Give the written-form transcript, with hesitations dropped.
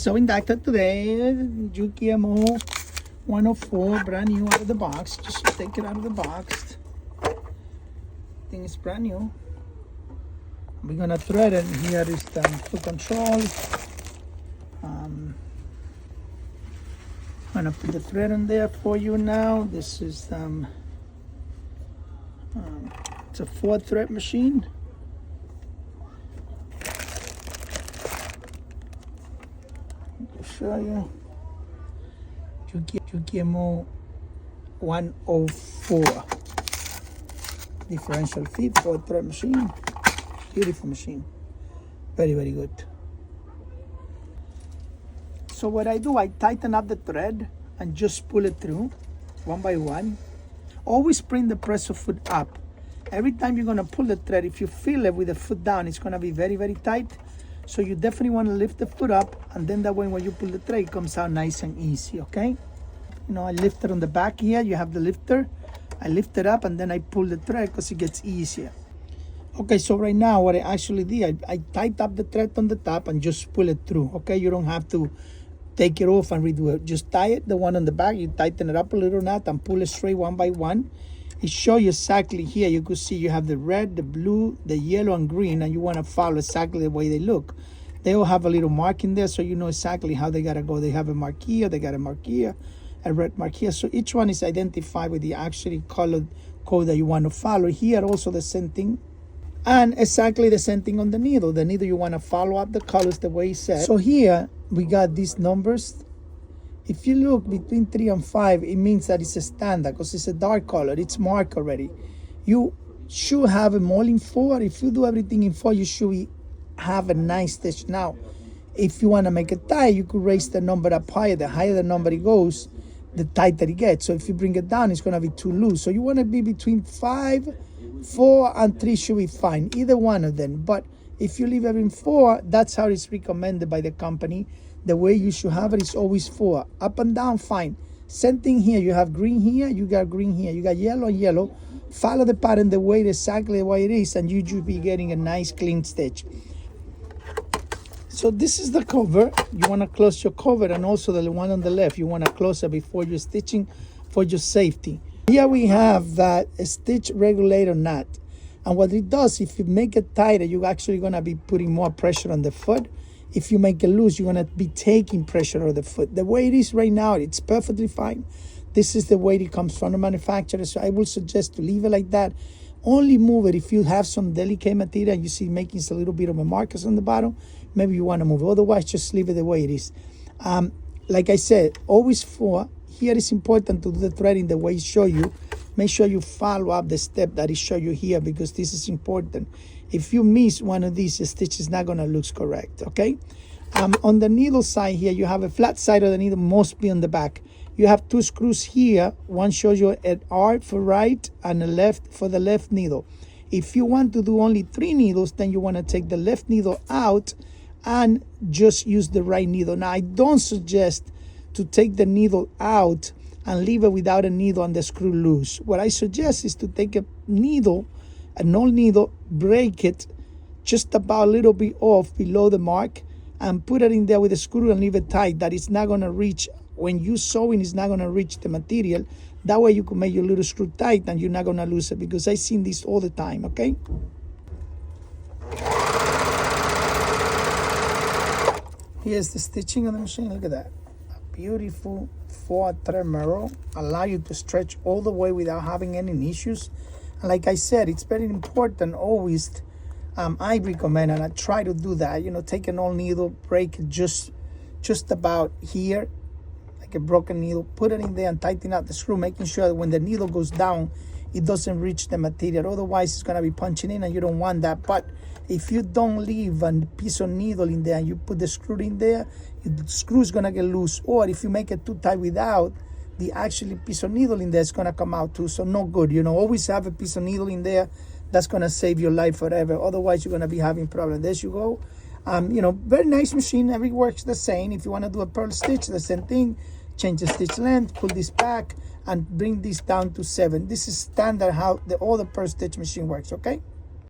So inducted today, Juki MO-104, brand new out of the box. Just take it out of the box. Thing is brand new. We're gonna thread it. Here is the foot control. I'm gonna put the thread in there for you now. This is it's a 4-thread machine. I'll show you. Juki MO-104 differential feed 4-thread machine. Beautiful machine, very good. So what I do, I tighten up the thread and just pull it through one by one. Always bring the presser foot up. Every time you're gonna pull the thread, if you feel it with the foot down, it's gonna be very tight. So you definitely want to lift the foot up, and then that way when you pull the thread, it comes out nice and easy, okay? You know, I lift it on the back here, you have the lifter. I lift it up and then I pull the thread because it gets easier. Okay, so right now what I actually did, I tied up the thread on the top and just pull it through, okay? You don't have to take it off and redo it. Just tie it, the one on the back, you tighten it up a little knot and pull it straight one by one. It shows you exactly here, you could see you have the red, the blue, the yellow and green, and you want to follow exactly the way they look. They all have a little mark in there, so you know exactly how they gotta go. They have a mark here, they got a mark here, a red mark here. So each one is identified with the actually colored code that you want to follow. Here also the same thing. And exactly the same thing on the needle. The needle, you want to follow up the colors the way it said. So here we got these numbers. If you look between 3 and 5, it means that it's a standard because it's a dark color. It's marked already. You should have them all in 4. If you do everything in 4, you should have a nice stitch. Now, if you want to make it tight, you could raise the number up higher. The higher the number it goes, the tighter it gets. So if you bring it down, it's going to be too loose. So you want to be between 5, 4 and 3 should be fine, either one of them. But if you leave it in 4, that's how it's recommended by the company. The way you should have it is always 4. Up and down, fine. Same thing here. You have green here, you got green here, you got yellow and yellow. Follow the pattern the way exactly the way it is, and you should be getting a nice clean stitch. So this is the cover. You want to close your cover, and also the one on the left, you want to close it before you're stitching for your safety. Here we have that stitch regulator nut, and what it does, if you make it tighter, you're actually going to be putting more pressure on the foot. If you make it loose, you're going to be taking pressure on the foot. The way it is right now, it's perfectly fine. This is the way it comes from the manufacturer, so I will suggest to leave it like that. Only move it if you have some delicate material and you see making a little bit of a markers on the bottom. Maybe you want to move it. Otherwise, just leave it the way it is. Like I said, always 4. Here it's important to do the threading the way it show you. Make sure you follow up the step that it show you here, because this is important. If you miss one of these, the stitch is not going to look correct, okay? On the needle side here, you have a flat side of the needle, must be on the back. You have 2 screws here. One shows you an R for right and a left for the left needle. If you want to do only 3 needles, then you want to take the left needle out and just use the right needle. Now, I don't suggest to take the needle out and leave it without a needle and the screw loose. What I suggest is to take a needle, an old needle, break it just about a little bit off below the mark, and put it in there with a screw and leave it tight. That it's not going to reach, when you sewing, it's not going to reach the material. That way you can make your little screw tight and you're not going to lose it, because I've seen this all the time, okay? Here's the stitching on the machine. Look at that. A beautiful 4-thread mirror. Allow you to stretch all the way without having any issues. And like I said, it's very important always. I recommend, and I try to do that, you know, take an old needle, break it just about here, like a broken needle, put it in there and tighten up the screw, making sure that when the needle goes down, it doesn't reach the material. Otherwise, it's going to be punching in, and you don't want that. But if you don't leave a piece of needle in there and you put the screw in there, the screw is going to get loose. Or if you make it too tight without the actually piece of needle in there, it's going to come out too. So no good. You know, always have a piece of needle in there. That's going to save your life forever. Otherwise, you're going to be having problems. There you go. You know, very nice machine. Every works the same. If you want to do a pearl stitch, the same thing. Change the stitch length, pull this back, and bring this down to 7. This is standard how all the pearl stitch machine works, okay?